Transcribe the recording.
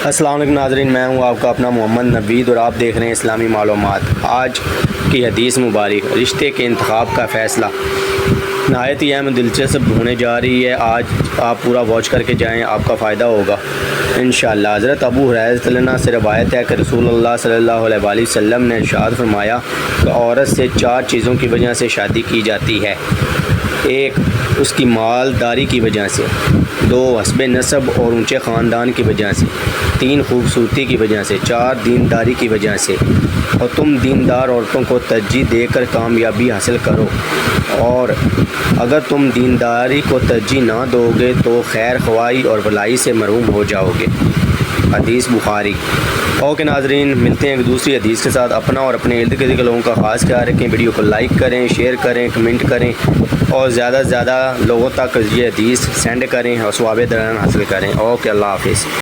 السلام علیکم ناظرین، میں ہوں آپ کا اپنا محمد نوید اور آپ دیکھ رہے ہیں اسلامی معلومات۔ آج کی حدیث مبارک رشتے کے انتخاب کا فیصلہ نہایت ہی اہم دلچسپ ہونے جا رہی ہے۔ آج آپ پورا واچ کر کے جائیں، آپ کا فائدہ ہوگا انشاءاللہ۔ حضرت ابو ہریرہ رضی اللہ عنہ سے روایت ہے کہ رسول اللہ صلی اللہ علیہ وآلہ وسلم نے ارشاد فرمایا کہ عورت سے 4 چیزوں کی وجہ سے شادی کی جاتی ہے: 1 اس کی مالداری کی وجہ سے، 2 حسب نسب اور اونچے خاندان کی وجہ سے، 3 خوبصورتی کی وجہ سے، 4 دینداری کی وجہ سے۔ اور تم دیندار عورتوں کو ترجیح دے کر کامیابی حاصل کرو، اور اگر تم دینداری کو ترجیح نہ دو گے تو خیر خواہی اور بھلائی سے محروم ہو جاؤ گے۔ حدیث بخاری۔ اوکے ناظرین، ملتے ہیں ایک دوسری حدیث کے ساتھ۔ اپنا اور اپنے ارد گرد کے لوگوں کا خاص خیال رکھیں، ویڈیو کو لائک کریں، شیئر کریں، کمنٹ کریں اور زیادہ سے زیادہ لوگوں تک یہ حدیث سینڈ کریں اور ثواب درجات حاصل کریں۔ اوکے، اللہ حافظ۔